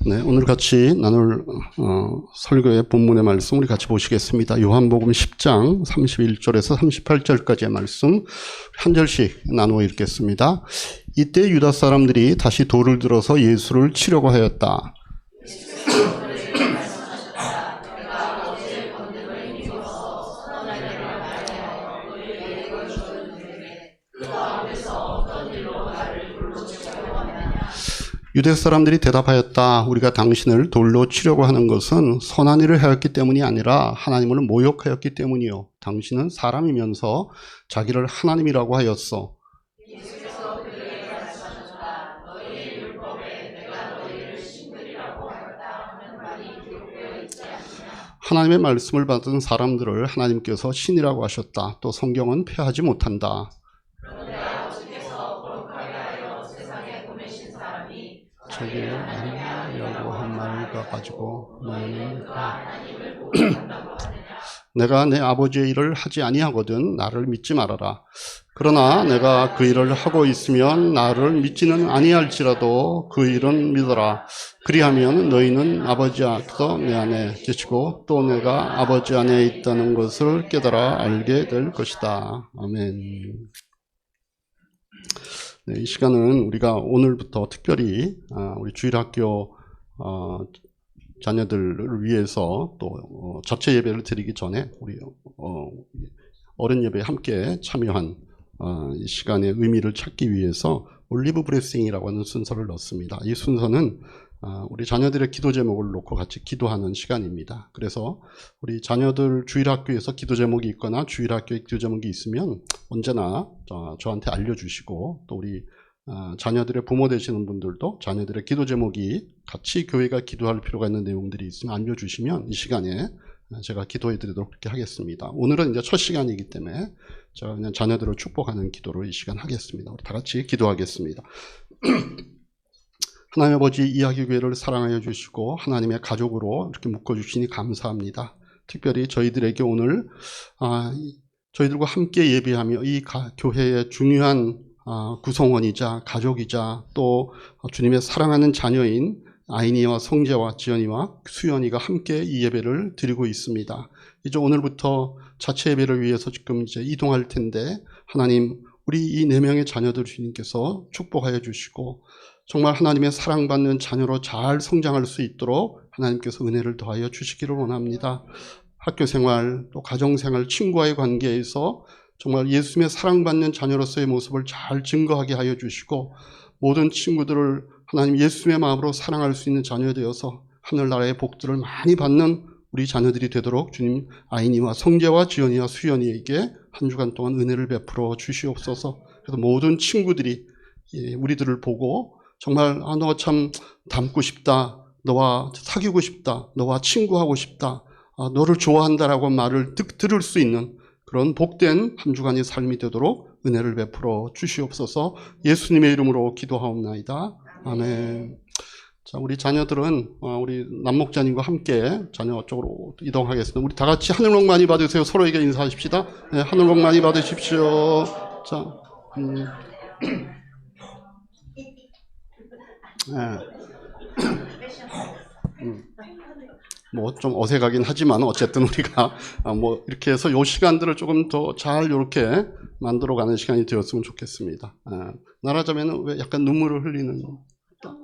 네, 오늘 같이 나눌 설교의 본문의 말씀 우리 같이 보시겠습니다. 요한복음 10장 31절에서 38절까지의 말씀 한 절씩 나누어 읽겠습니다. 이때 유다 사람들이 다시 돌을 들어서 예수를 치려고 하였다. 유대 사람들이 대답하였다. 우리가 당신을 돌로 치려고 하는 것은 선한 일을 하였기 때문이 아니라 하나님을 모욕하였기 때문이요. 당신은 사람이면서 자기를 하나님이라고 하였어. 예수께서 그들에게 말씀하셨다. 너희의 율법에 내가 너희를 신들이라고 하였다 하는 말이 기록되어 있지 않느냐. 하나님의 말씀을 받은 사람들을 하나님께서 신이라고 하셨다. 또 성경은 폐하지 못한다. 저기에 하나님이라고 한 말과 가지고 너희는 내가 내 아버지의 일을 하지 아니하거든 나를 믿지 말아라. 그러나 내가 그 일을 하고 있으면 나를 믿지는 아니할지라도 그 일은 믿어라. 그리하면 너희는 아버지 안에서 내 안에 계시고 또 내가 아버지 안에 있다는 것을 깨달아 알게 될 것이다. 아멘. 네, 이 시간은 우리가 오늘부터 특별히 우리 주일학교 자녀들을 위해서 또 자체 예배를 드리기 전에 우리 어른 예배에 함께 참여한 이 시간의 의미를 찾기 위해서 올리브 브레싱이라고 하는 순서를 넣습니다. 이 순서는 우리 자녀들의 기도 제목을 놓고 같이 기도하는 시간입니다. 그래서 우리 자녀들 주일학교에서 기도 제목이 있거나 주일학교에 기도 제목이 있으면 언제나 저한테 알려주시고 또 우리 자녀들의 부모 되시는 분들도 자녀들의 기도 제목이 같이 교회가 기도할 필요가 있는 내용들이 있으면 알려주시면 이 시간에 제가 기도해 드리도록 그렇게 하겠습니다. 오늘은 이제 첫 시간이기 때문에 제가 그냥 자녀들을 축복하는 기도를 이 시간 하겠습니다. 우리 다 같이 기도하겠습니다. 하나님 아버지 이야기교회를 사랑하여 주시고 하나님의 가족으로 이렇게 묶어주시니 감사합니다. 특별히 저희들에게 오늘 저희들과 함께 예배하며 이 교회의 중요한 구성원이자 가족이자 또 주님의 사랑하는 자녀인 아이니와 성재와 지연이와 수연이가 함께 이 예배를 드리고 있습니다. 이제 오늘부터 자체 예배를 위해서 지금 이제 이동할 텐데 하나님 우리 이 4명의 자녀들 주님께서 축복하여 주시고 정말 하나님의 사랑받는 자녀로 잘 성장할 수 있도록 하나님께서 은혜를 더하여 주시기를 원합니다. 학교생활, 또 가정생활, 친구와의 관계에서 정말 예수님의 사랑받는 자녀로서의 모습을 잘 증거하게 하여 주시고 모든 친구들을 하나님 예수님의 마음으로 사랑할 수 있는 자녀 되어서 하늘나라의 복들을 많이 받는 우리 자녀들이 되도록 주님 아이니와 성재와 지연이와 수연이에게 한 주간 동안 은혜를 베풀어 주시옵소서. 그래서 모든 친구들이 우리들을 보고 정말 너 참 닮고 싶다. 너와 사귀고 싶다. 너와 친구하고 싶다. 너를 좋아한다라고 말을 들을 수 있는 그런 복된 한 주간의 삶이 되도록 은혜를 베풀어 주시옵소서. 예수님의 이름으로 기도하옵나이다. 아멘. 자, 우리 자녀들은 우리 남목자님과 함께 자녀 쪽으로 이동하겠습니다. 우리 다 같이 하늘 복 많이 받으세요. 서로에게 인사하십시다. 네, 하늘 복 많이 받으십시오. 자, 뭐 좀 어색하긴 하지만 어쨌든 우리가 뭐 이렇게 해서 요 시간들을 조금 더 잘 이렇게 만들어가는 시간이 되었으면 좋겠습니다. 말하자면 왜 약간 눈물을 흘리는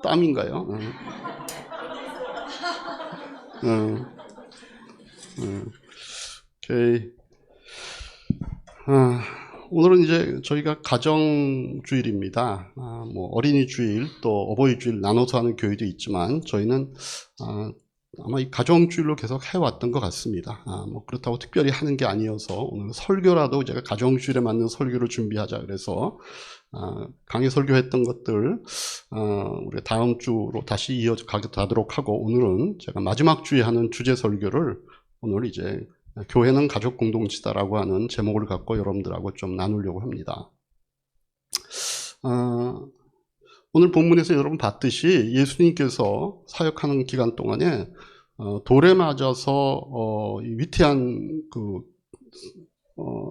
땀인가요? 오케이. 오늘은 이제 저희가 가정주일입니다. 뭐 어린이주일 또 어버이주일 나눠서 하는 교회도 있지만 저희는 아마 이 가정주일로 계속 해왔던 것 같습니다. 뭐 그렇다고 특별히 하는 게 아니어서 오늘 설교라도 제가 가정주일에 맞는 설교를 준비하자 그래서 강의 설교했던 것들 우리 다음 주로 다시 이어가도록 하고 오늘은 제가 마지막 주에 하는 주제 설교를 오늘 이제 교회는 가족 공동체다라고 하는 제목을 갖고 여러분들하고 좀 나누려고 합니다. 오늘 본문에서 여러분 봤듯이 예수님께서 사역하는 기간 동안에 돌에 맞아서 위태한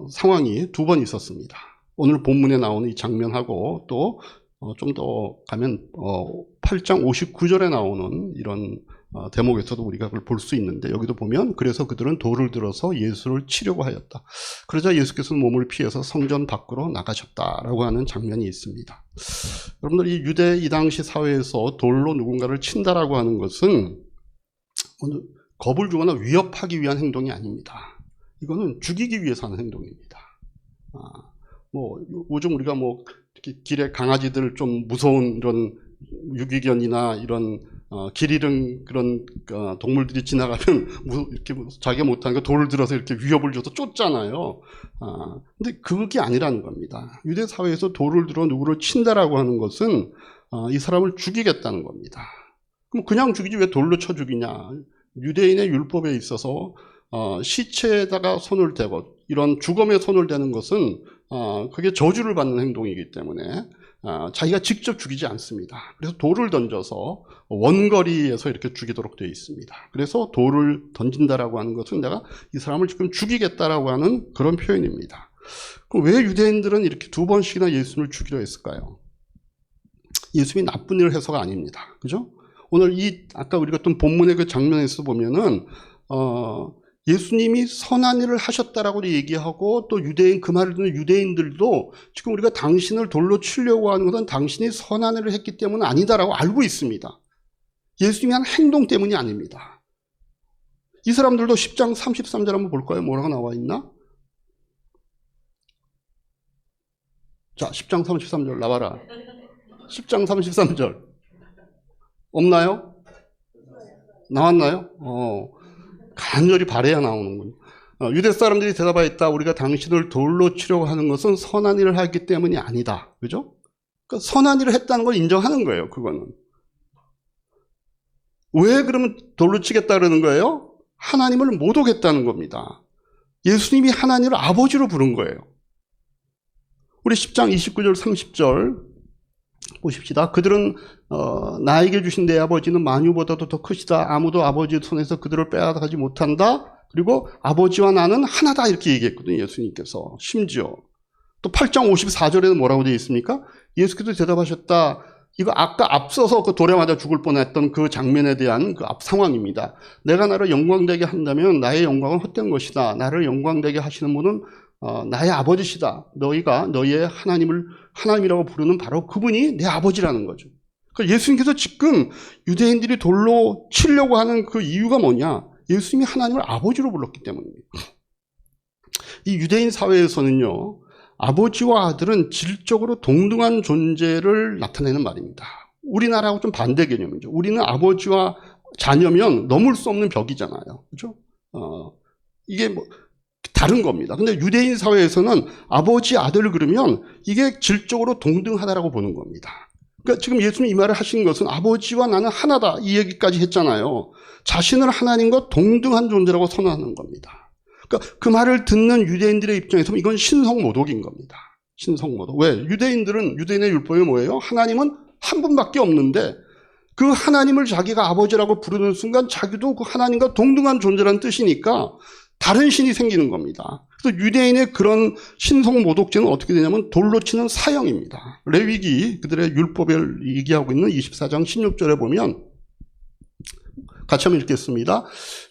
상황이 2번 있었습니다. 오늘 본문에 나오는 이 장면하고 또 좀 더 가면 8장 59절에 나오는 이런 대목에서도 우리가 그걸 볼 수 있는데, 여기도 보면 그래서 그들은 돌을 들어서 예수를 치려고 하였다. 그러자 예수께서는 몸을 피해서 성전 밖으로 나가셨다라고 하는 장면이 있습니다. 여러분들, 이 유대 이 당시 사회에서 돌로 누군가를 친다라고 하는 것은 겁을 주거나 위협하기 위한 행동이 아닙니다. 이거는 죽이기 위해서 하는 행동입니다. 요즘 우리가 이렇게 길에 강아지들 좀 무서운 이런 유기견이나 이런 길 잃은 그런 동물들이 지나가면 이렇게 자기가 못하는 거 돌을 들어서 이렇게 위협을 줘서 쫓잖아요. 근데 그게 아니라는 겁니다. 유대 사회에서 돌을 들어 누구를 친다라고 하는 것은 이 사람을 죽이겠다는 겁니다. 그럼 그냥 죽이지 왜 돌로 쳐 죽이냐? 유대인의 율법에 있어서 시체에다가 손을 대고 이런 죽음에 손을 대는 것은 그게 저주를 받는 행동이기 때문에 자기가 직접 죽이지 않습니다. 그래서 돌을 던져서 원거리에서 이렇게 죽이도록 되어 있습니다. 그래서 돌을 던진다라고 하는 것은 내가 이 사람을 지금 죽이겠다라고 하는 그런 표현입니다. 그럼 왜 유대인들은 이렇게 2번씩이나 예수님을 죽이려 했을까요? 예수님이 나쁜 일을 해서가 아닙니다. 그죠? 오늘 아까 우리가 또 본문의 그 장면에서 보면은 예수님이 선한 일을 하셨다라고 얘기하고, 또 그 말을 듣는 유대인들도 지금 우리가 당신을 돌로 치려고 하는 것은 당신이 선한 일을 했기 때문은 아니다라고 알고 있습니다. 예수님이 한 행동 때문이 아닙니다. 이 사람들도 10장 33절 한번 볼까요? 뭐라고 나와 있나? 자, 10장 33절 나와라. 10장 33절 없나요? 나왔나요? 간절히 바래야 나오는군요. 유대 사람들이 대답하였다. 우리가 당신을 돌로 치려고 하는 것은 선한 일을 하기 때문이 아니다. 그죠? 그러니까 선한 일을 했다는 걸 인정하는 거예요. 그거는. 왜 그러면 돌로 치겠다 그러는 거예요? 하나님을 모독했다는 겁니다. 예수님이 하나님을 아버지로 부른 거예요. 우리 10장 29절 30절 보십시다. 그들은 나에게 주신 내 아버지는 만유보다도 더 크시다. 아무도 아버지 손에서 그들을 빼앗아가지 못한다. 그리고 아버지와 나는 하나다, 이렇게 얘기했거든요. 예수님께서. 심지어 또 8장 54절에는 뭐라고 되어 있습니까? 예수께서 대답하셨다. 이거 아까 앞서서 그 돌에 맞아 죽을 뻔했던 그 장면에 대한 그 앞 상황입니다. 내가 나를 영광되게 한다면 나의 영광은 헛된 것이다. 나를 영광되게 하시는 분은 나의 아버지시다. 너희가 너희의 하나님이라고 부르는 바로 그분이 내 아버지라는 거죠. 그러니까 예수님께서 지금 유대인들이 돌로 치려고 하는 그 이유가 뭐냐? 예수님이 하나님을 아버지로 불렀기 때문입니다. 이 유대인 사회에서는요, 아버지와 아들은 질적으로 동등한 존재를 나타내는 말입니다. 우리나라하고 좀 반대 개념이죠. 우리는 아버지와 자녀면 넘을 수 없는 벽이잖아요. 그죠? 이게 다른 겁니다. 근데 유대인 사회에서는 아버지, 아들을 그러면 이게 질적으로 동등하다라고 보는 겁니다. 그러니까 지금 예수님이 이 말을 하신 것은 아버지와 나는 하나다, 이 얘기까지 했잖아요. 자신을 하나님과 동등한 존재라고 선언하는 겁니다. 그러니까 그 말을 듣는 유대인들의 입장에서 이건 신성모독인 겁니다. 신성모독. 왜? 유대인의 율법이 뭐예요? 하나님은 한 분밖에 없는데 그 하나님을 자기가 아버지라고 부르는 순간 자기도 그 하나님과 동등한 존재라는 뜻이니까 다른 신이 생기는 겁니다. 그래서 유대인의 그런 신성모독죄는 어떻게 되냐면 돌로 치는 사형입니다. 레위기 그들의 율법을 얘기하고 있는 24장 16절에 보면 같이 한번 읽겠습니다.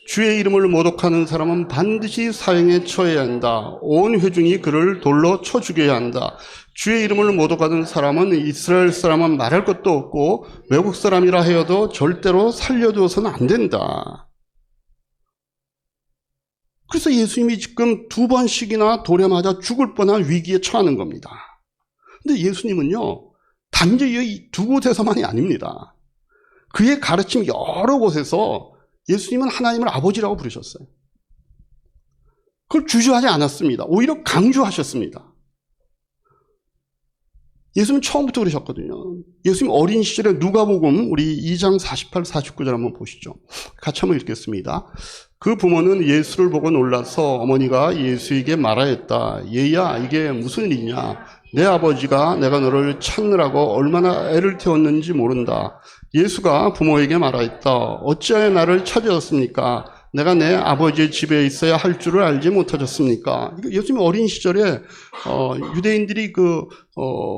주의 이름을 모독하는 사람은 반드시 사형에 처해야 한다. 온 회중이 그를 돌로 쳐 죽여야 한다. 주의 이름을 모독하는 사람은 이스라엘 사람은 말할 것도 없고 외국 사람이라 하여도 절대로 살려두어서는 안 된다. 그래서 예수님이 지금 2번씩이나 돌에 맞아 죽을 뻔한 위기에 처하는 겁니다. 근데 예수님은요, 단지 이 2곳에서만이 아닙니다. 그의 가르침 여러 곳에서 예수님은 하나님을 아버지라고 부르셨어요. 그걸 주저하지 않았습니다. 오히려 강조하셨습니다. 예수님 처음부터 그러셨거든요. 예수님 어린 시절에 누가복음 우리 2장 48, 49절 한번 보시죠. 같이 한번 읽겠습니다. 그 부모는 예수를 보고 놀라서 어머니가 예수에게 말하였다. 얘야, 이게 무슨 일이냐? 내 아버지가 내가 너를 찾느라고 얼마나 애를 태웠는지 모른다. 예수가 부모에게 말하였다. 어찌하여 나를 찾으셨습니까? 내가 내 아버지의 집에 있어야 할 줄을 알지 못하셨습니까? 예수님 어린 시절에 유대인들이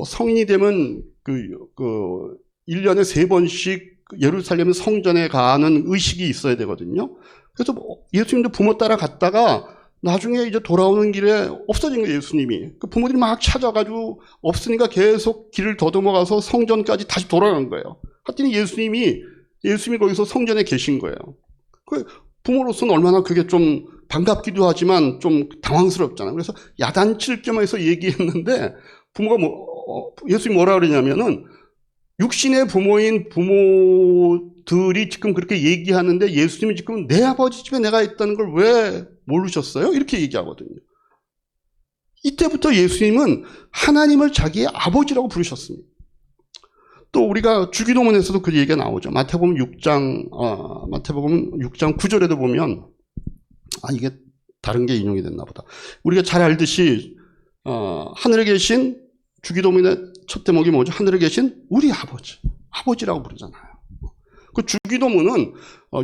성인이 되면 그 1년에 3번씩 예루살렘 성전에 가는 의식이 있어야 되거든요. 그래서 예수님도 부모 따라 갔다가 나중에 이제 돌아오는 길에 없어진 거예요, 예수님이. 그 부모들이 막 찾아가지고 없으니까 계속 길을 더듬어가서 성전까지 다시 돌아간 거예요. 하여튼 예수님이 거기서 성전에 계신 거예요. 그 부모로서는 얼마나 그게 좀 반갑기도 하지만 좀 당황스럽잖아요. 그래서 야단칠 겸해서 얘기했는데 부모가 예수님이 뭐라 그러냐면은 육신의 부모인 부모들이 지금 그렇게 얘기하는데 예수님이 지금 내 아버지 집에 내가 있다는 걸 왜 모르셨어요? 이렇게 얘기하거든요. 이때부터 예수님은 하나님을 자기의 아버지라고 부르셨습니다. 또 우리가 주기도문에서도 그 얘기가 나오죠. 마태복음 6장 9절에도 보면 이게 다른 게 인용이 됐나 보다. 우리가 잘 알듯이 하늘에 계신 주기도문의 첫 대목이 뭐죠? 하늘에 계신 우리 아버지라고 부르잖아요. 그 주기도문은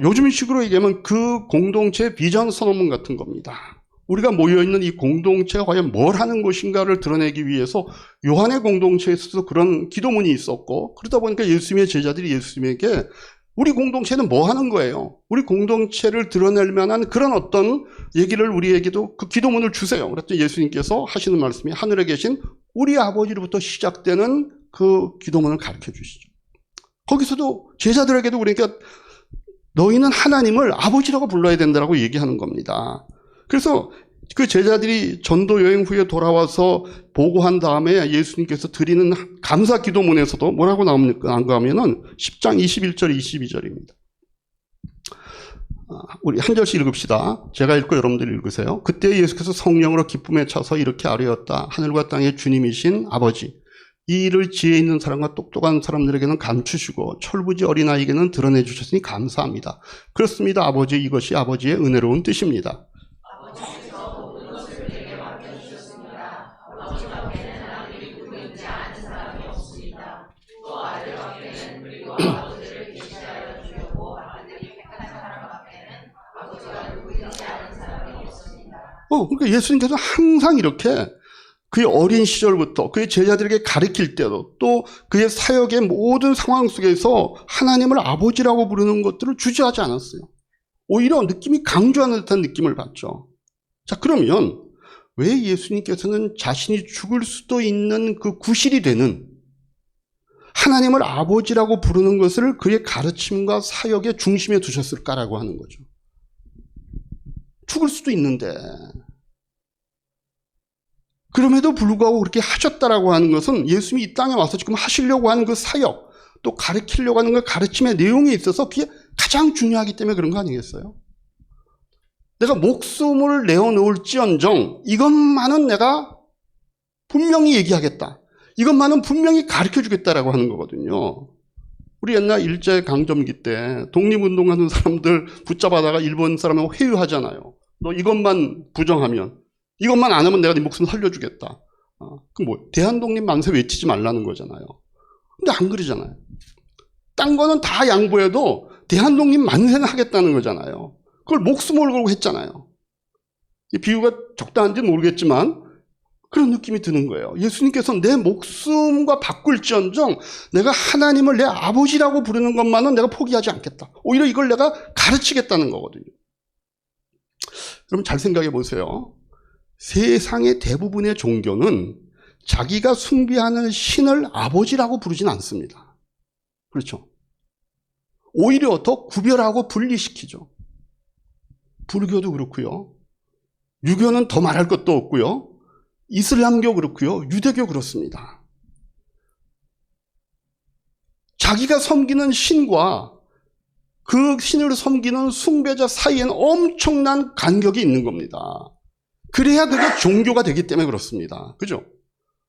요즘식으로 얘기하면 그 공동체의 비전 선언문 같은 겁니다. 우리가 모여있는 이 공동체가 과연 뭘 하는 것인가를 드러내기 위해서 요한의 공동체에서도 그런 기도문이 있었고, 그러다 보니까 예수님의 제자들이 예수님에게 우리 공동체는 뭐 하는 거예요? 우리 공동체를 드러낼 만한 그런 어떤 얘기를 우리에게도 그 기도문을 주세요. 그랬더니 예수님께서 하시는 말씀이 하늘에 계신 우리 아버지로부터 시작되는 그 기도문을 가르쳐 주시죠. 거기서도 제자들에게도 그러니까 너희는 하나님을 아버지라고 불러야 된다고 얘기하는 겁니다. 그래서 그 제자들이 전도 여행 후에 돌아와서 보고한 다음에 예수님께서 드리는 감사 기도문에서도 뭐라고 나옵니까? 안 가면은 10장 21절 22절입니다. 우리 한 절씩 읽읍시다. 제가 읽고 여러분들이 읽으세요. 그때 예수께서 성령으로 기쁨에 차서 이렇게 아뢰었다. 하늘과 땅의 주님이신 아버지, 이 일을 지혜 있는 사람과 똑똑한 사람들에게는 감추시고 철부지 어린아이에게는 드러내 주셨으니 감사합니다. 그렇습니다, 아버지. 이것이 아버지의 은혜로운 뜻입니다. 그러니까 예수님께서 항상 이렇게 그의 어린 시절부터 그의 제자들에게 가르칠 때도 또 그의 사역의 모든 상황 속에서 하나님을 아버지라고 부르는 것들을 주저하지 않았어요. 오히려 느낌이 강조하는 듯한 느낌을 받죠. 자, 그러면 왜 예수님께서는 자신이 죽을 수도 있는 그 구실이 되는 하나님을 아버지라고 부르는 것을 그의 가르침과 사역의 중심에 두셨을까라고 하는 거죠. 죽을 수도 있는데 그럼에도 불구하고 그렇게 하셨다라고 하는 것은 예수님이 이 땅에 와서 지금 하시려고 하는 그 사역, 또 가르치려고 하는 그 가르침의 내용에 있어서 그게 가장 중요하기 때문에 그런 거 아니겠어요? 내가 목숨을 내어놓을지언정 이것만은 내가 분명히 얘기하겠다. 이것만은 분명히 가르쳐주겠다라고 하는 거거든요. 우리 옛날 일제강점기 때 독립운동하는 사람들 붙잡아다가 일본 사람하고 회유하잖아요. 너 이것만 부정하면, 이것만 안 하면 내가 네 목숨 살려주겠다. 그럼 뭐 대한독립 만세 외치지 말라는 거잖아요. 근데 안 그러잖아요. 딴 거는 다 양보해도 대한독립 만세는 하겠다는 거잖아요. 그걸 목숨을 걸고 했잖아요. 이 비유가 적당한지는 모르겠지만 그런 느낌이 드는 거예요. 예수님께서 내 목숨과 바꿀지언정 내가 하나님을 내 아버지라고 부르는 것만은 내가 포기하지 않겠다. 오히려 이걸 내가 가르치겠다는 거거든요. 여러분 잘 생각해 보세요. 세상의 대부분의 종교는 자기가 숭배하는 신을 아버지라고 부르진 않습니다. 그렇죠? 오히려 더 구별하고 분리시키죠. 불교도 그렇고요. 유교는 더 말할 것도 없고요. 이슬람교 그렇고요. 유대교 그렇습니다. 자기가 섬기는 신과 그 신을 섬기는 숭배자 사이에는 엄청난 간격이 있는 겁니다. 그래야 그게 종교가 되기 때문에 그렇습니다. 그죠?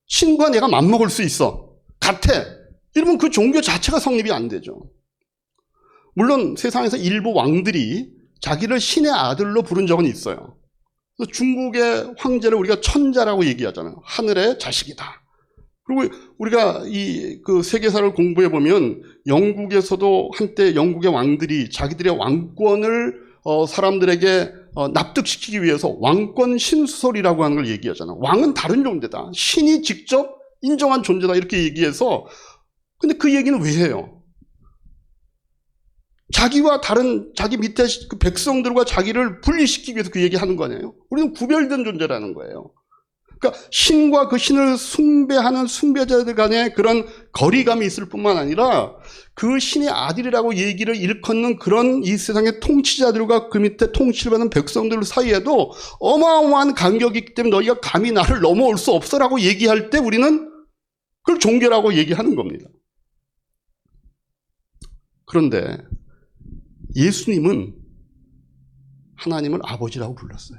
신과 내가 맞먹을 수 있어. 같아. 이러면 그 종교 자체가 성립이 안 되죠. 물론 세상에서 일부 왕들이 자기를 신의 아들로 부른 적은 있어요. 중국의 황제를 우리가 천자라고 얘기하잖아요. 하늘의 자식이다. 그리고 우리가 그 세계사를 공부해 보면 영국에서도 한때 영국의 왕들이 자기들의 왕권을 사람들에게 납득시키기 위해서 왕권 신수설이라고 하는 걸 얘기하잖아요. 왕은 다른 존재다. 신이 직접 인정한 존재다. 이렇게 얘기해서 근데 그 얘기는 왜 해요? 자기와 다른 자기 밑에 그 백성들과 자기를 분리시키기 위해서 그 얘기하는 거 아니에요? 우리는 구별된 존재라는 거예요. 그러니까 신과 그 신을 숭배하는 숭배자들 간의 그런 거리감이 있을 뿐만 아니라 그 신의 아들이라고 얘기를 일컫는 그런 이 세상의 통치자들과 그 밑에 통치를 받는 백성들 사이에도 어마어마한 간격이 있기 때문에 너희가 감히 나를 넘어올 수 없어라고 얘기할 때 우리는 그걸 종교라고 얘기하는 겁니다. 그런데 예수님은 하나님을 아버지라고 불렀어요.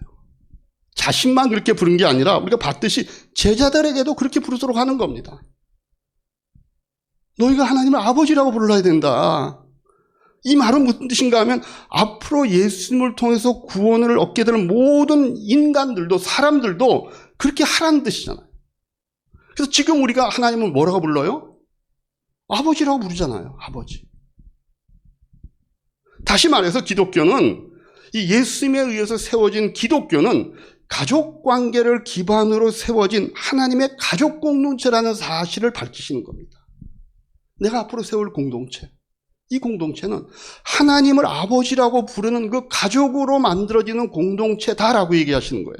자신만 그렇게 부른 게 아니라 우리가 봤듯이 제자들에게도 그렇게 부르도록 하는 겁니다. 너희가 하나님을 아버지라고 불러야 된다. 이 말은 무슨 뜻인가 하면 앞으로 예수님을 통해서 구원을 얻게 되는 모든 인간들도 사람들도 그렇게 하라는 뜻이잖아요. 그래서 지금 우리가 하나님을 뭐라고 불러요? 아버지라고 부르잖아요. 아버지. 다시 말해서 기독교는 이 예수님에 의해서 세워진 기독교는 가족 관계를 기반으로 세워진 하나님의 가족 공동체라는 사실을 밝히시는 겁니다. 내가 앞으로 세울 공동체, 이 공동체는 하나님을 아버지라고 부르는 그 가족으로 만들어지는 공동체다라고 얘기하시는 거예요.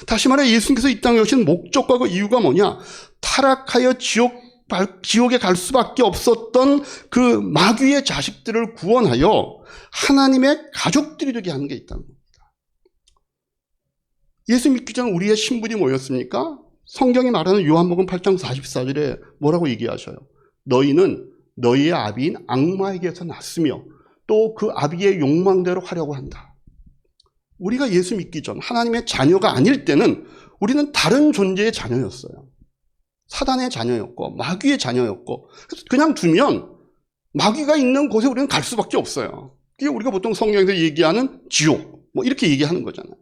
다시 말해 예수님께서 이 땅에 오신 목적과 그 이유가 뭐냐? 타락하여 지옥에 갈 수밖에 없었던 그 마귀의 자식들을 구원하여 하나님의 가족들이 되게 하는 게 있다는 겁니다. 예수 믿기 전 우리의 신분이 뭐였습니까? 성경이 말하는 요한복음 8장 44절에 뭐라고 얘기하셔요? 너희는 너희의 아비인 악마에게서 났으며 또 그 아비의 욕망대로 하려고 한다. 우리가 예수 믿기 전 하나님의 자녀가 아닐 때는 우리는 다른 존재의 자녀였어요. 사단의 자녀였고 마귀의 자녀였고 그래서 그냥 두면 마귀가 있는 곳에 우리는 갈 수밖에 없어요. 그게 우리가 보통 성경에서 얘기하는 지옥 뭐 이렇게 얘기하는 거잖아요.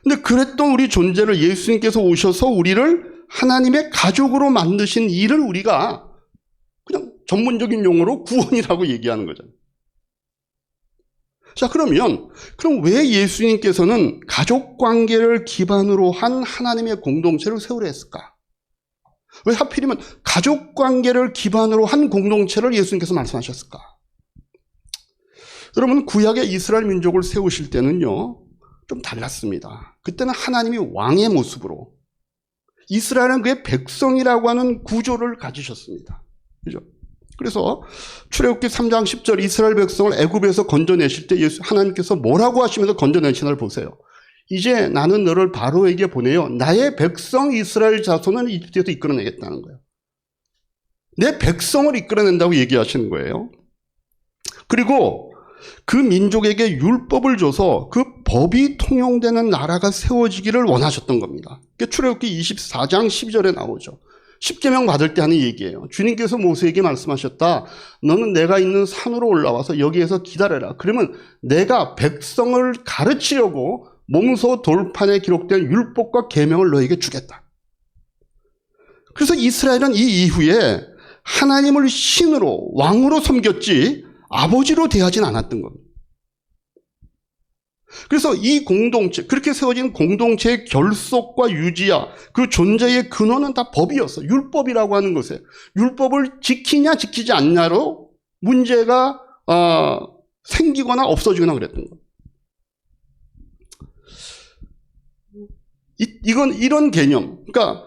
근데 그랬던 우리 존재를 예수님께서 오셔서 우리를 하나님의 가족으로 만드신 일을 우리가 그냥 전문적인 용어로 구원이라고 얘기하는 거잖아요. 자, 그럼 왜 예수님께서는 가족 관계를 기반으로 한 하나님의 공동체를 세우려 했을까? 왜 하필이면 가족 관계를 기반으로 한 공동체를 예수님께서 말씀하셨을까? 여러분, 구약의 이스라엘 민족을 세우실 때는요, 좀 달랐습니다. 그때는 하나님이 왕의 모습으로 이스라엘은 그의 백성이라고 하는 구조를 가지셨습니다. 그죠? 그래서 출애굽기 3장 10절 이스라엘 백성을 애굽에서 건져내실 때 하나님께서 뭐라고 하시면서 건져내시나를 보세요. 이제 나는 너를 바로에게 보내어 나의 백성 이스라엘 자손을 이집트에서 이끌어내겠다는 거예요. 내 백성을 이끌어낸다고 얘기하시는 거예요. 그리고 그 민족에게 율법을 줘서 그 법이 통용되는 나라가 세워지기를 원하셨던 겁니다. 출애굽기 24장 12절에 나오죠. 십계명 받을 때 하는 얘기예요. 주님께서 모세에게 말씀하셨다. 너는 내가 있는 산으로 올라와서 여기에서 기다려라. 그러면 내가 백성을 가르치려고 몸소 돌판에 기록된 율법과 계명을 너에게 주겠다. 그래서 이스라엘은 이 이후에 하나님을 신으로 왕으로 섬겼지 아버지로 대하진 않았던 겁니다. 그래서 이 공동체, 그렇게 세워진 공동체의 결속과 유지야, 그 존재의 근원은 다 법이었어. 율법이라고 하는 것에 율법을 지키냐 지키지 않냐로 문제가 생기거나 없어지거나 그랬던 거예요. 이런 개념, 그러니까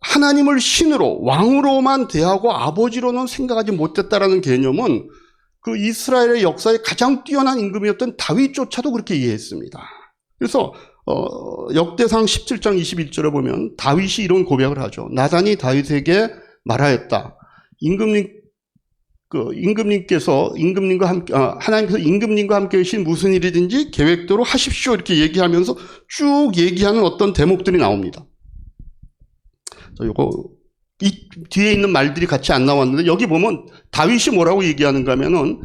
하나님을 신으로 왕으로만 대하고 아버지로는 생각하지 못했다라는 개념은 그 이스라엘의 역사에 가장 뛰어난 임금이었던 다윗조차도 그렇게 이해했습니다. 그래서 역대상 17장 21절에 보면 다윗이 이런 고백을 하죠. 나단이 다윗에게 말하였다. 임금님께서 임금님과 함께 하나님께서 임금님과 함께 계신 무슨 일이든지 계획대로 하십시오 이렇게 얘기하면서 쭉 얘기하는 어떤 대목들이 나옵니다. 요거 이 뒤에 있는 말들이 같이 안 나왔는데 여기 보면 다윗이 뭐라고 얘기하는가 하면은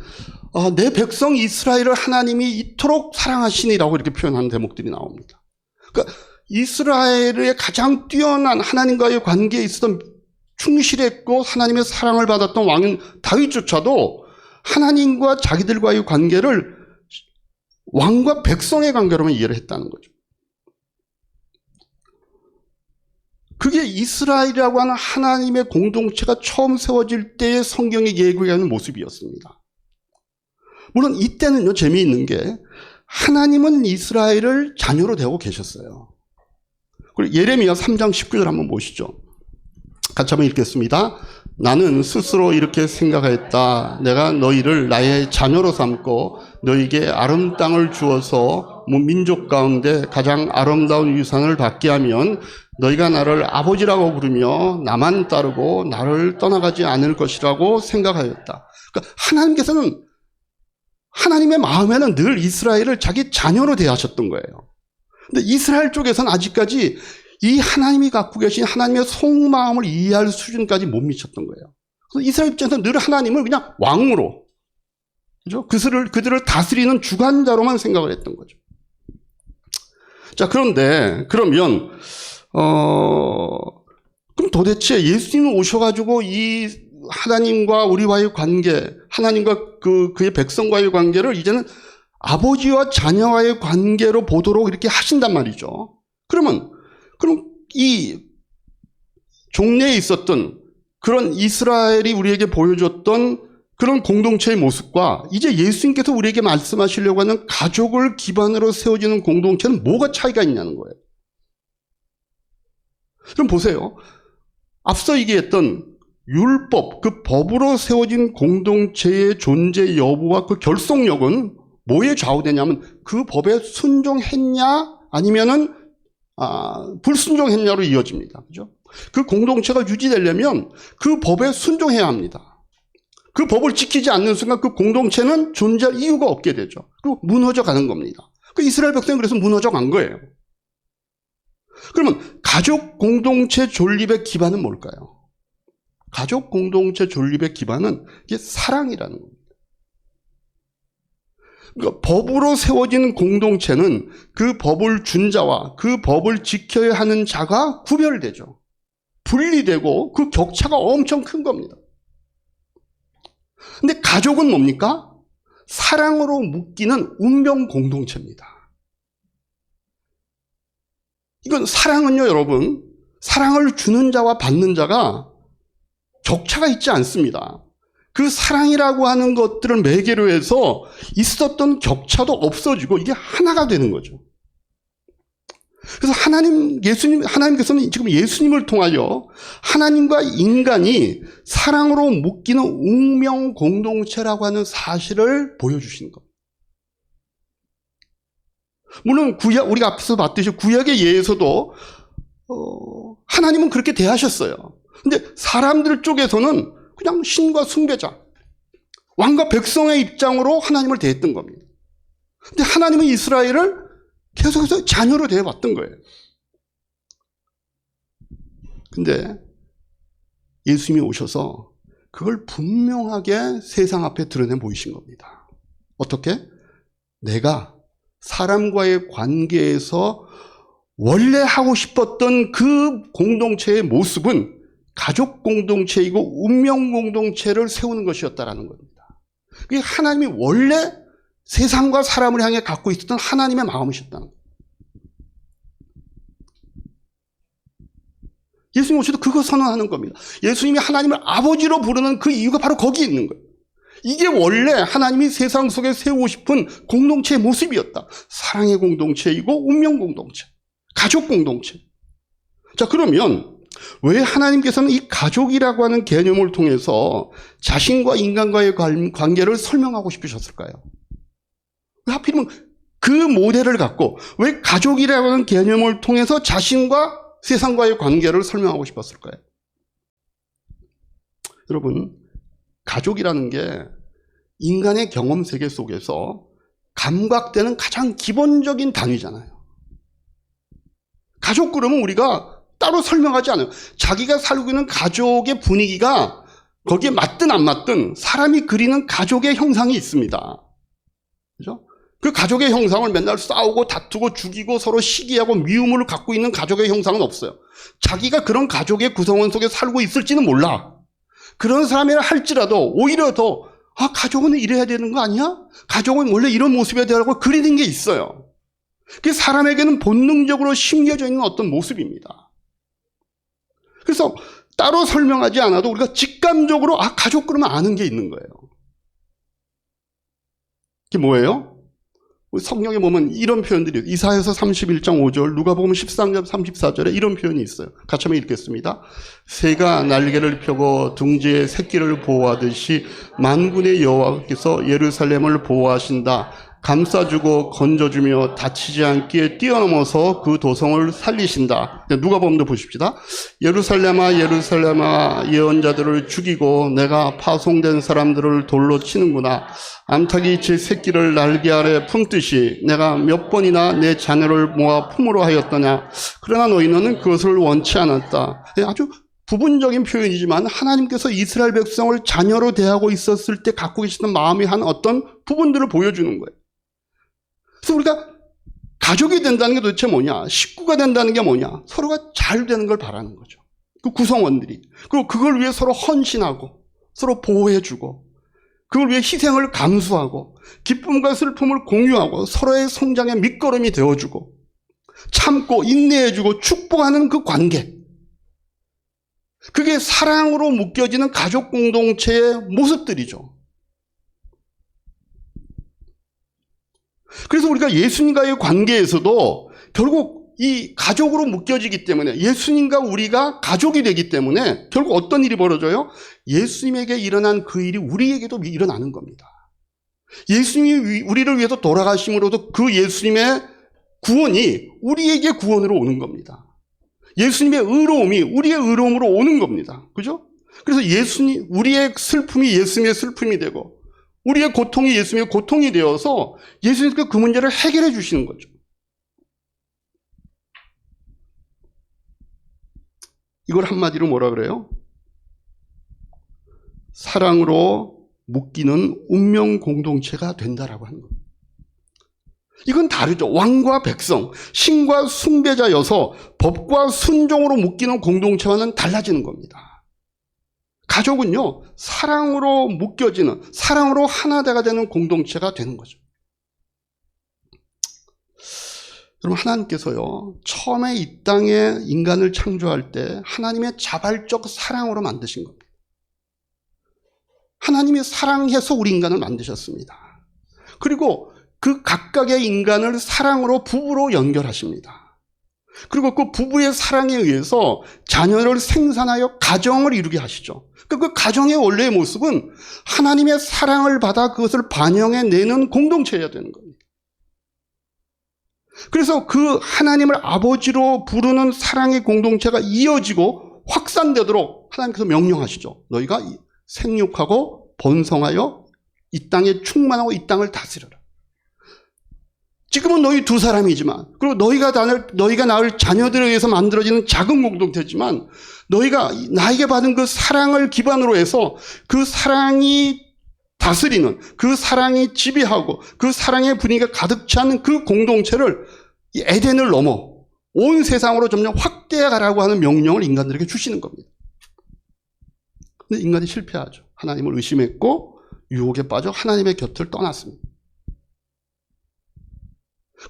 내 백성 이스라엘을 하나님이 이토록 사랑하시니라고 이렇게 표현하는 대목들이 나옵니다. 그러니까 이스라엘의 가장 뛰어난 하나님과의 관계에 있었던 충실했고 하나님의 사랑을 받았던 왕인 다윗조차도 하나님과 자기들과의 관계를 왕과 백성의 관계로만 이해를 했다는 거죠. 그게 이스라엘이라고 하는 하나님의 공동체가 처음 세워질 때의 성경이 예고하는 모습이었습니다. 물론 이때는요, 재미있는 게 하나님은 이스라엘을 자녀로 대하고 계셨어요. 그리고 예레미야 3장 19절 한번 보시죠. 같이 한번 읽겠습니다. 나는 스스로 이렇게 생각하였다. 내가 너희를 나의 자녀로 삼고 너희에게 아름 땅을 주어서 민족 가운데 가장 아름다운 유산을 받게 하면 너희가 나를 아버지라고 부르며 나만 따르고 나를 떠나가지 않을 것이라고 생각하였다. 그러니까 하나님께서는 하나님의 마음에는 늘 이스라엘을 자기 자녀로 대하셨던 거예요. 근데 이스라엘 쪽에서는 아직까지 이 하나님이 갖고 계신 하나님의 속마음을 이해할 수준까지 못 미쳤던 거예요. 그래서 이스라엘 입장에서는 늘 하나님을 그냥 왕으로, 그죠? 그들을 다스리는 주관자로만 생각을 했던 거죠. 자, 그런데, 그러면, 그럼 도대체 예수님은 오셔가지고 이 하나님과 우리와의 관계, 하나님과 그의 백성과의 관계를 이제는 아버지와 자녀와의 관계로 보도록 이렇게 하신단 말이죠. 그럼 이 종래에 있었던 그런 이스라엘이 우리에게 보여줬던 그런 공동체의 모습과 이제 예수님께서 우리에게 말씀하시려고 하는 가족을 기반으로 세워지는 공동체는 뭐가 차이가 있냐는 거예요. 그럼 보세요. 앞서 얘기했던 율법, 그 법으로 세워진 공동체의 존재 여부와 그 결속력은 뭐에 좌우되냐면 그 법에 순종했냐 아니면은 불순종했냐로 이어집니다. 그죠? 그 공동체가 유지되려면 그 법에 순종해야 합니다. 그 법을 지키지 않는 순간 그 공동체는 존재할 이유가 없게 되죠. 그리고 무너져 가는 겁니다. 그 이스라엘 백성은 그래서 무너져 간 거예요. 그러면 가족 공동체 존립의 기반은 뭘까요? 가족 공동체 존립의 기반은 이게 사랑이라는 겁니다. 그러니까 법으로 세워진 공동체는 그 법을 준 자와 그 법을 지켜야 하는 자가 구별되죠. 분리되고 그 격차가 엄청 큰 겁니다. 근데 가족은 뭡니까? 사랑으로 묶이는 운명 공동체입니다. 이건 사랑은요, 여러분, 사랑을 주는 자와 받는 자가 격차가 있지 않습니다. 그 사랑이라고 하는 것들을 매개로 해서 있었던 격차도 없어지고 이게 하나가 되는 거죠. 그래서 하나님께서는 지금 예수님을 통하여 하나님과 인간이 사랑으로 묶이는 운명 공동체라고 하는 사실을 보여주신 겁니다. 물론 우리가 앞에서 봤듯이 구약의 예에서도 하나님은 그렇게 대하셨어요. 근데 사람들 쪽에서는 그냥 신과 숭배자, 왕과 백성의 입장으로 하나님을 대했던 겁니다. 근데 하나님은 이스라엘을 계속해서 자녀로 대해왔던 거예요. 근데 예수님이 오셔서 그걸 분명하게 세상 앞에 드러내 보이신 겁니다. 어떻게? 내가 사람과의 관계에서 원래 하고 싶었던 그 공동체의 모습은 가족 공동체이고 운명 공동체를 세우는 것이었다라는 겁니다. 그게 하나님이 원래 세상과 사람을 향해 갖고 있었던 하나님의 마음이셨다는 거예요. 예수님 오셔도 그거 선언하는 겁니다. 예수님이 하나님을 아버지로 부르는 그 이유가 바로 거기에 있는 거예요. 이게 원래 하나님이 세상 속에 세우고 싶은 공동체의 모습이었다. 사랑의 공동체이고 운명 공동체, 가족 공동체. 자, 그러면 왜 하나님께서는 이 가족이라고 하는 개념을 통해서 자신과 인간과의 관계를 설명하고 싶으셨을까요? 왜 하필이면 그 모델을 갖고 왜 가족이라고 하는 개념을 통해서 자신과 세상과의 관계를 설명하고 싶었을까요? 여러분, 가족이라는 게 인간의 경험 세계 속에서 감각되는 가장 기본적인 단위잖아요. 가족 그러면 우리가 따로 설명하지 않아요. 자기가 살고 있는 가족의 분위기가 거기에 맞든 안 맞든 사람이 그리는 가족의 형상이 있습니다. 그죠? 그 가족의 형상을 맨날 싸우고 다투고 죽이고 서로 시기하고 미움을 갖고 있는 가족의 형상은 없어요. 자기가 그런 가족의 구성원 속에 살고 있을지는 몰라. 그런 사람이라 할지라도 오히려 더 가족은 이래야 되는 거 아니야? 가족은 원래 이런 모습이어야 되라고 그리는 게 있어요. 그게 사람에게는 본능적으로 심겨져 있는 어떤 모습입니다. 그래서 따로 설명하지 않아도 우리가 직감적으로 가족 그러면 아는 게 있는 거예요. 그게 뭐예요? 성경에 보면 이런 표현들이 있어요. 이사야서 31장 5절, 누가복음 13장 34절에 이런 표현이 있어요. 같이 한번 읽겠습니다. 새가 날개를 펴고 둥지의 새끼를 보호하듯이 만군의 여호와께서 예루살렘을 보호하신다. 감싸주고 건져주며 다치지 않게 뛰어넘어서 그 도성을 살리신다. 누가복음도 보십시다. 예루살렘아 예루살렘아 예언자들을 죽이고 내가 파송된 사람들을 돌로 치는구나. 암탉이 제 새끼를 날개 아래 품듯이 내가 몇 번이나 내 자녀를 모아 품으로 하였더냐. 그러나 너희는 그것을 원치 않았다. 아주 부분적인 표현이지만 하나님께서 이스라엘 백성을 자녀로 대하고 있었을 때 갖고 계시던 마음의 한 어떤 부분들을 보여주는 거예요. 그래서 우리가 가족이 된다는 게 도대체 뭐냐, 식구가 된다는 게 뭐냐, 서로가 잘 되는 걸 바라는 거죠. 그 구성원들이. 그리고 그걸 위해 서로 헌신하고 서로 보호해주고 그걸 위해 희생을 감수하고 기쁨과 슬픔을 공유하고 서로의 성장의 밑거름이 되어주고 참고 인내해주고 축복하는 그 관계, 그게 사랑으로 묶여지는 가족 공동체의 모습들이죠. 그래서 우리가 예수님과의 관계에서도 결국 이 가족으로 묶여지기 때문에, 예수님과 우리가 가족이 되기 때문에 결국 어떤 일이 벌어져요? 예수님에게 일어난 그 일이 우리에게도 일어나는 겁니다. 예수님이 우리를 위해서 돌아가심으로도 그 예수님의 구원이 우리에게 구원으로 오는 겁니다. 예수님의 의로움이 우리의 의로움으로 오는 겁니다. 그죠? 그래서 우리의 슬픔이 예수님의 슬픔이 되고 우리의 고통이 예수님의 고통이 되어서 예수님께서 그 문제를 해결해 주시는 거죠. 이걸 한마디로 뭐라 그래요? 사랑으로 묶이는 운명 공동체가 된다라고 하는 겁니다. 이건 다르죠. 왕과 백성, 신과 숭배자여서 법과 순종으로 묶이는 공동체와는 달라지는 겁니다. 가족은요, 사랑으로 묶여지는, 사랑으로 하나가 되는 공동체가 되는 거죠. 여러분, 하나님께서요, 처음에 이 땅에 인간을 창조할 때 하나님의 자발적 사랑으로 만드신 겁니다. 하나님이 사랑해서 우리 인간을 만드셨습니다. 그리고 그 각각의 인간을 사랑으로 부부로 연결하십니다. 그리고 그 부부의 사랑에 의해서 자녀를 생산하여 가정을 이루게 하시죠. 그 가정의 원래의 모습은 하나님의 사랑을 받아 그것을 반영해내는 공동체여야 되는 겁니다. 그래서 그 하나님을 아버지로 부르는 사랑의 공동체가 이어지고 확산되도록 하나님께서 명령하시죠. 너희가 생육하고 번성하여 이 땅에 충만하고 이 땅을 다스려라. 지금은 너희 두 사람이지만, 그리고 너희가 낳을 자녀들에 의해서 만들어지는 작은 공동체지만, 너희가 나에게 받은 그 사랑을 기반으로 해서 그 사랑이 다스리는, 그 사랑이 지배하고 그 사랑의 분위기가 가득 차는 그 공동체를 에덴을 넘어 온 세상으로 점점 확대해 가라고 하는 명령을 인간들에게 주시는 겁니다. 근데 인간이 실패하죠. 하나님을 의심했고 유혹에 빠져 하나님의 곁을 떠났습니다.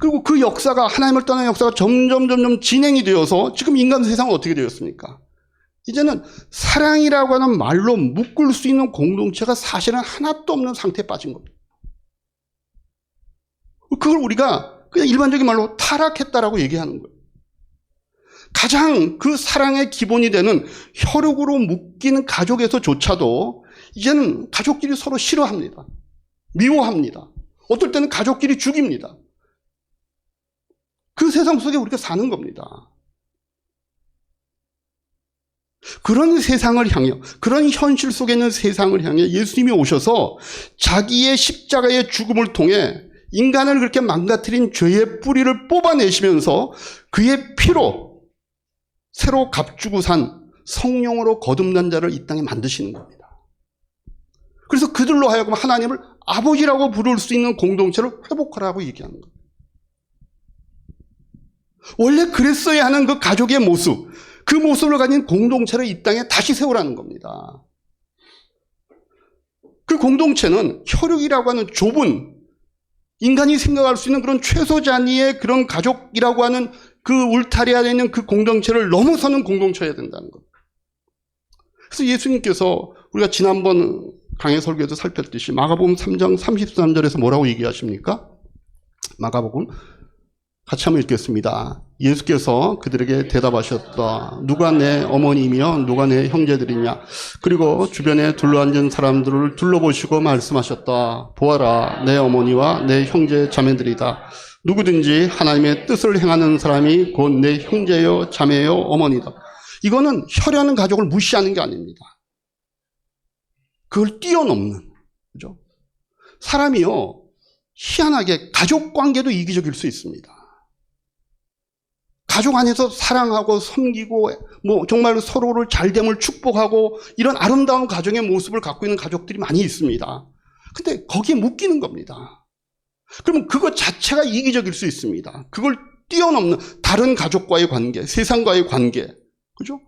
그리고 그 역사가, 하나님을 떠난 역사가 점점 진행이 되어서 지금 인간 세상은 어떻게 되었습니까? 이제는 사랑이라고 하는 말로 묶을 수 있는 공동체가 사실은 하나도 없는 상태에 빠진 겁니다. 그걸 우리가 그냥 일반적인 말로 타락했다라고 얘기하는 거예요. 가장 그 사랑의 기본이 되는 혈육으로 묶이는 가족에서조차도 이제는 가족끼리 서로 싫어합니다. 미워합니다. 어떨 때는 가족끼리 죽입니다. 그 세상 속에 우리가 사는 겁니다. 그런 세상을 향해, 그런 현실 속에 있는 세상을 향해 예수님이 오셔서 자기의 십자가의 죽음을 통해 인간을 그렇게 망가뜨린 죄의 뿌리를 뽑아내시면서 그의 피로 새로 값주고 산 성령으로 거듭난 자를 이 땅에 만드시는 겁니다. 그래서 그들로 하여금 하나님을 아버지라고 부를 수 있는 공동체를 회복하라고 얘기하는 겁니다. 원래 그랬어야 하는 그 가족의 모습, 그 모습을 가진 공동체를 이 땅에 다시 세우라는 겁니다. 그 공동체는 혈육이라고 하는 좁은, 인간이 생각할 수 있는 그런 최소 단위의 그런 가족이라고 하는 그 울타리 안에 있는 그 공동체를 넘어서는 공동체여야 된다는 겁니다. 그래서 예수님께서 우리가 지난번 강해 설교에도 살폈듯이 마가복음 3장 33절에서 뭐라고 얘기하십니까? 마가복음 같이 한번 읽겠습니다. 예수께서 그들에게 대답하셨다. 누가 내 어머니이며 누가 내 형제들이냐. 그리고 주변에 둘러앉은 사람들을 둘러보시고 말씀하셨다. 보아라, 내 어머니와 내 형제 자매들이다. 누구든지 하나님의 뜻을 행하는 사람이 곧 내 형제요 자매요 어머니다. 이거는 혈연한 가족을 무시하는 게 아닙니다. 그걸 뛰어넘는, 그죠? 사람이요, 희한하게 가족 관계도 이기적일 수 있습니다. 가족 안에서 사랑하고 섬기고 뭐 정말 서로를 잘됨을 축복하고 이런 아름다운 가정의 모습을 갖고 있는 가족들이 많이 있습니다. 근데 거기에 묶이는 겁니다. 그러면 그것 자체가 이기적일 수 있습니다. 그걸 뛰어넘는 다른 가족과의 관계, 세상과의 관계, 그죠?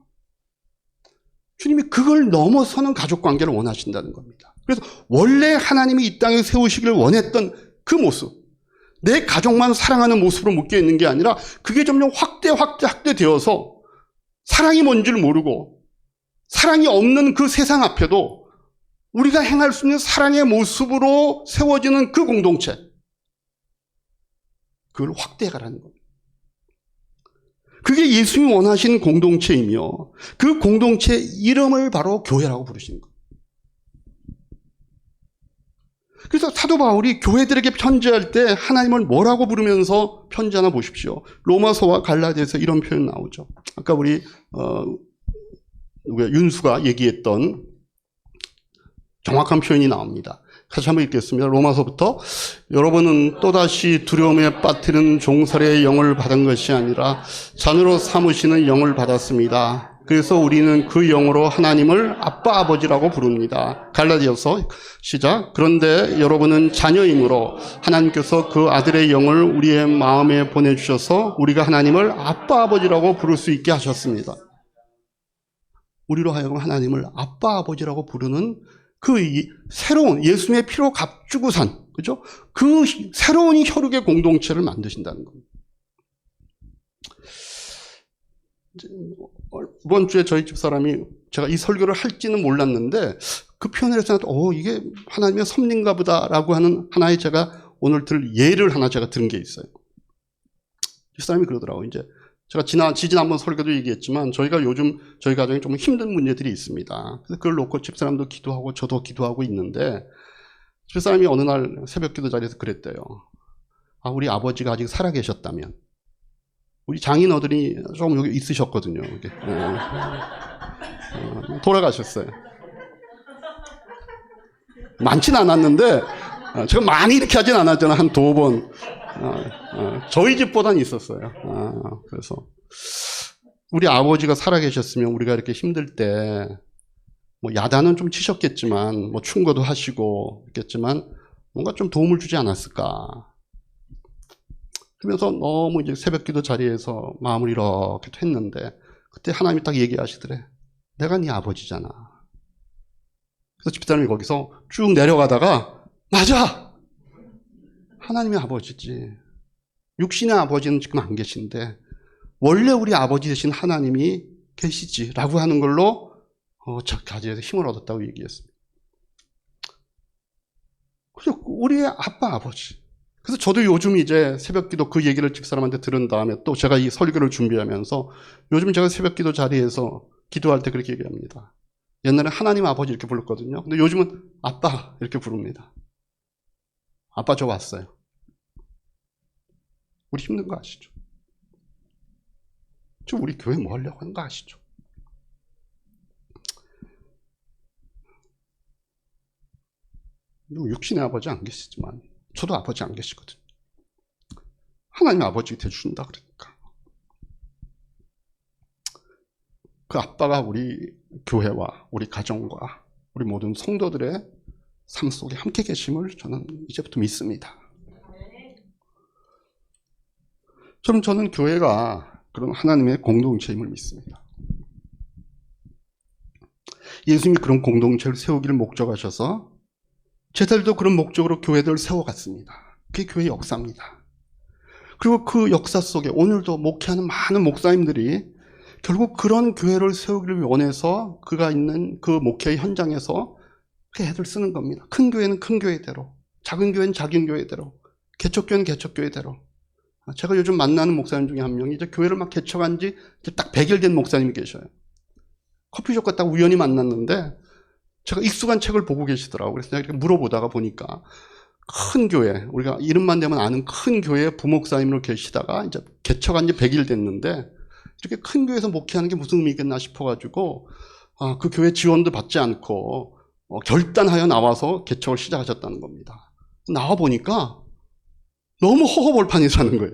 주님이 그걸 넘어서는 가족 관계를 원하신다는 겁니다. 그래서 원래 하나님이 이 땅에 세우시기를 원했던 그 모습, 내 가족만 사랑하는 모습으로 묶여 있는 게 아니라 그게 점점 확대되어서 사랑이 뭔지를 모르고 사랑이 없는 그 세상 앞에도 우리가 행할 수 있는 사랑의 모습으로 세워지는 그 공동체, 그걸 확대해가라는 겁니다. 그게 예수님이 원하신 공동체이며 그 공동체의 이름을 바로 교회라고 부르시는 겁니다. 그래서 사도 바울이 교회들에게 편지할 때 하나님을 뭐라고 부르면서 편지하나 보십시오. 로마서와 갈라디아서 이런 표현 나오죠. 아까 우리 윤수가 얘기했던 정확한 표현이 나옵니다. 같이 한번 읽겠습니다. 로마서부터. 여러분은 또다시 두려움에 빠뜨리는 종살이의 영을 받은 것이 아니라 자녀로 삼으시는 영을 받았습니다. 그래서 우리는 그 영으로 하나님을 아빠 아버지라고 부릅니다. 갈라디아서 시작. 그런데 여러분은 자녀이므로 하나님께서 그 아들의 영을 우리의 마음에 보내주셔서 우리가 하나님을 아빠 아버지라고 부를 수 있게 하셨습니다. 우리로 하여금 하나님을 아빠 아버지라고 부르는 그 새로운 예수님의 피로 값주고 산, 그죠? 그 새로운 혈육의 공동체를 만드신다는 겁니다. 이번 주에 저희 집사람이 제가 이 설교를 할지는 몰랐는데 그 표현을 해서 이게 하나님의 섭리인가 보다라고 하는 하나의 제가 오늘 들 예를 하나 제가 들은 게 있어요. 집사람이 그러더라고요. 이제 제가 지난번 설교도 얘기했지만 저희가 요즘 저희 가정에 좀 힘든 문제들이 있습니다. 그래서 그걸 놓고 집사람도 기도하고 저도 기도하고 있는데 집사람이 어느 날 새벽 기도 자리에서 그랬대요. 우리 아버지가 아직 살아계셨다면. 우리 장인어른이 조금 여기 있으셨거든요. 돌아가셨어요. 많진 않았는데 제가 많이 이렇게 하진 않았잖아요. 한 2번. 저희 집보단 있었어요. 그래서 우리 아버지가 살아계셨으면 우리가 이렇게 힘들 때 뭐 야단은 좀 치셨겠지만 뭐 충고도 하시고 있겠지만 뭔가 좀 도움을 주지 않았을까. 그러면서 너무 이제 새벽기도 자리에서 마음을 이렇게 했는데 그때 하나님이 딱 얘기하시더래. 내가 네 아버지잖아. 그래서 집사람이 거기서 쭉 내려가다가 맞아! 하나님의 아버지지. 육신의 아버지는 지금 안 계신데 원래 우리 아버지 되신 하나님이 계시지 라고 하는 걸로 저 가지에서 힘을 얻었다고 얘기했습니다. 그래서 우리의 아빠 아버지. 그래서 저도 요즘 이제 새벽기도 그 얘기를 집사람한테 들은 다음에 또 제가 이 설교를 준비하면서 요즘 제가 새벽기도 자리에서 기도할 때 그렇게 얘기합니다. 옛날에 하나님 아버지 이렇게 불렀거든요. 근데 요즘은 아빠 이렇게 부릅니다. 아빠 저 왔어요. 우리 힘든 거 아시죠? 지금 우리 교회 뭐 하려고 하는 거 아시죠? 육신의 아버지 안 계시지만 저도 아버지 안 계시거든요. 하나님 아버지 되주신다 그러니까. 그 아빠가 우리 교회와 우리 가정과 우리 모든 성도들의 삶 속에 함께 계심을 저는 이제부터 믿습니다. 저는 교회가 그런 하나님의 공동체임을 믿습니다. 예수님이 그런 공동체를 세우기를 목적하셔서 제자들도 그런 목적으로 교회들을 세워갔습니다. 그게 교회의 역사입니다. 그리고 그 역사 속에 오늘도 목회하는 많은 목사님들이 결국 그런 교회를 세우기를 원해서 그가 있는 그 목회 현장에서 그 애들 쓰는 겁니다. 큰 교회는 큰 교회대로, 작은 교회는 작은 교회대로, 개척교회는 개척교회대로. 제가 요즘 만나는 목사님 중에 한 명이 이제 교회를 막 개척한 지 딱 100일 된 목사님이 계셔요. 커피숍 갔다가 우연히 만났는데 제가 익숙한 책을 보고 계시더라고요. 그래서 내가 이렇게 물어보다가 보니까 큰 교회, 우리가 이름만 대면 아는 큰 교회 부목사님으로 계시다가 이제 개척한 지 100일 됐는데 이렇게 큰 교회에서 목회하는 게 무슨 의미겠나 싶어가지고 그 교회 지원도 받지 않고 결단하여 나와서 개척을 시작하셨다는 겁니다. 나와 보니까 너무 허허벌판이 사는 거예요.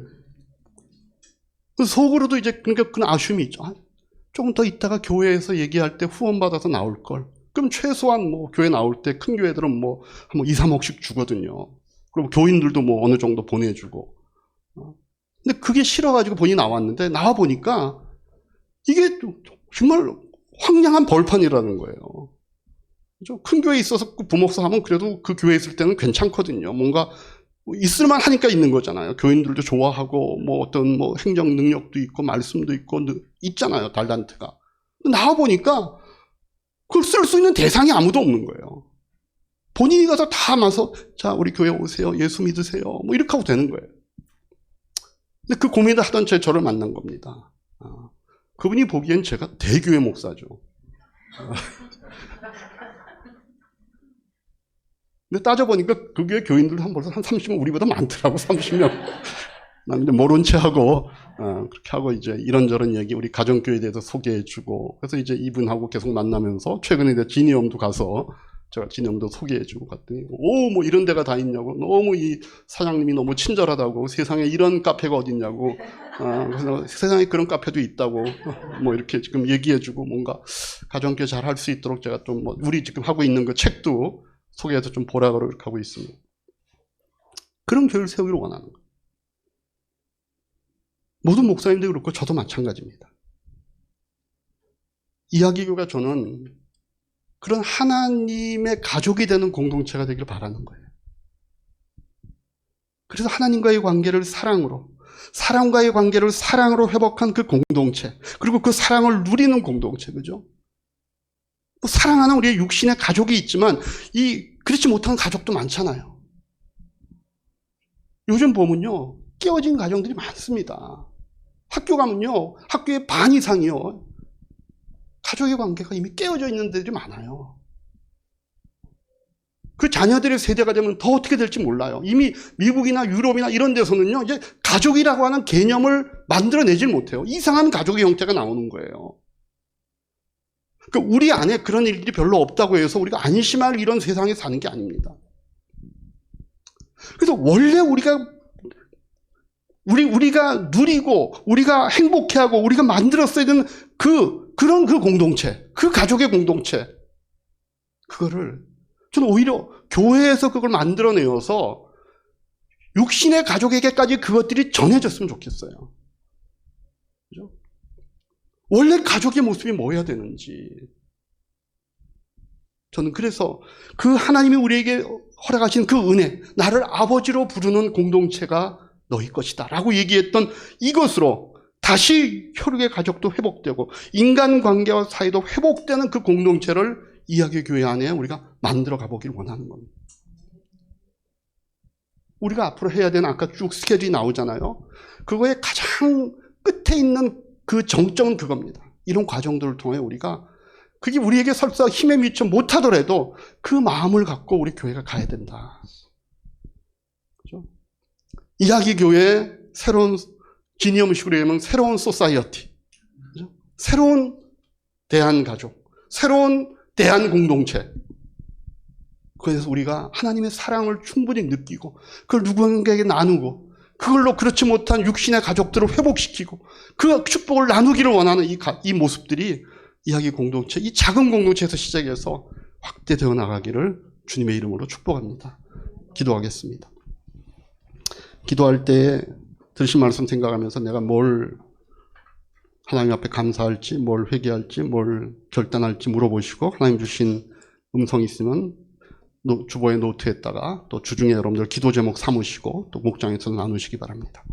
속으로도 이제 그러니까 그런 아쉬움이 있죠. 조금 더 있다가 교회에서 얘기할 때 후원받아서 나올 걸. 그럼 최소한 뭐 교회 나올 때 큰 교회들은 뭐 한 2, 3억씩 주거든요. 그리고 교인들도 뭐 어느 정도 보내주고. 근데 그게 싫어가지고 본인이 나왔는데 나와 보니까 이게 정말 황량한 벌판이라는 거예요. 그죠? 큰 교회에 있어서 부목사 하면 그래도 그 교회에 있을 때는 괜찮거든요. 뭔가 있을만 하니까 있는 거잖아요. 교인들도 좋아하고 뭐 어떤 뭐 행정 능력도 있고 말씀도 있고 있잖아요. 달란트가. 나와 보니까 그걸 쓸 수 있는 대상이 아무도 없는 거예요. 본인이 가서 다 와서 자 우리 교회 오세요. 예수 믿으세요. 뭐 이렇게 하고 되는 거예요. 근데 그 고민을 하던 저를 만난 겁니다. 그분이 보기엔 제가 대교회 목사죠. 근데 따져보니까 그 교회 교인들도 벌써 한 30명 우리보다 많더라고. 30명. 난 이제 모른 채 하고 그렇게 하고 이제 이런저런 얘기 우리 가정교회에 대해서 소개해주고 그래서 이제 이분하고 계속 만나면서 최근에 이제 진이엄도 가서 제가 진이엄도 소개해주고 갔더니 뭐 이런 데가 다 있냐고 너무 이 사장님이 너무 친절하다고 세상에 이런 카페가 어딨냐고 그래서 세상에 그런 카페도 있다고 뭐 이렇게 지금 얘기해주고 뭔가 가정교회 잘 할 수 있도록 제가 좀 뭐 우리 지금 하고 있는 그 책도 소개해서 좀 보라고 이렇게 하고 있습니다. 그런 교회를 세우기를 원하는 거예요. 모든 목사님들이 그렇고 저도 마찬가지입니다. 이야기교가 저는 그런 하나님의 가족이 되는 공동체가 되기를 바라는 거예요. 그래서 하나님과의 관계를 사랑으로, 사람과의 관계를 사랑으로 회복한 그 공동체, 그리고 그 사랑을 누리는 공동체, 그죠? 사랑하는 우리의 육신의 가족이 있지만 그렇지 못한 가족도 많잖아요. 요즘 보면요, 깨어진 가정들이 많습니다. 학교 가면요, 학교의 반 이상이요, 가족의 관계가 이미 깨어져 있는 데들이 많아요. 그 자녀들의 세대가 되면 더 어떻게 될지 몰라요. 이미 미국이나 유럽이나 이런 데서는요, 이제 가족이라고 하는 개념을 만들어내질 못해요. 이상한 가족의 형태가 나오는 거예요. 그러니까 우리 안에 그런 일들이 별로 없다고 해서 우리가 안심할 이런 세상에 사는 게 아닙니다. 그래서 원래 우리가 누리고 우리가 행복해하고 우리가 만들었어야 되는 그런 공동체, 그 가족의 공동체, 그거를 저는 오히려 교회에서 그걸 만들어내어서 육신의 가족에게까지 그것들이 전해졌으면 좋겠어요. 그죠? 원래 가족의 모습이 뭐여야 되는지. 저는 그래서 그 하나님이 우리에게 허락하신 그 은혜, 나를 아버지로 부르는 공동체가 너희 것이다 라고 얘기했던 이것으로 다시 혈육의 가족도 회복되고 인간관계와 사이도 회복되는 그 공동체를 이야기 교회 안에 우리가 만들어 가보길 원하는 겁니다. 우리가 앞으로 해야 되는 아까 쭉 스케줄이 나오잖아요. 그거의 가장 끝에 있는 그 정점은 그겁니다. 이런 과정들을 통해 우리가 그게 우리에게 설사 힘에 미쳐 못하더라도 그 마음을 갖고 우리 교회가 가야 된다. 그죠? 이야기 교회의 새로운 진이엄식으로 얘기하면 새로운 소사이어티, 그죠? 새로운 대한가족, 새로운 대한공동체. 그래서 우리가 하나님의 사랑을 충분히 느끼고 그걸 누군가에게 나누고 그걸로 그렇지 못한 육신의 가족들을 회복시키고 그 축복을 나누기를 원하는 이 모습들이 이야기 공동체, 이 작은 공동체에서 시작해서 확대되어 나가기를 주님의 이름으로 축복합니다. 기도하겠습니다. 기도할 때 들으신 말씀 생각하면서 내가 뭘 하나님 앞에 감사할지, 뭘 회개할지, 뭘 결단할지 물어보시고 하나님 주신 음성이 있으면 주보에 노트에다가 또 주중에 여러분들 기도 제목 삼으시고 또 목장에서 나누시기 바랍니다.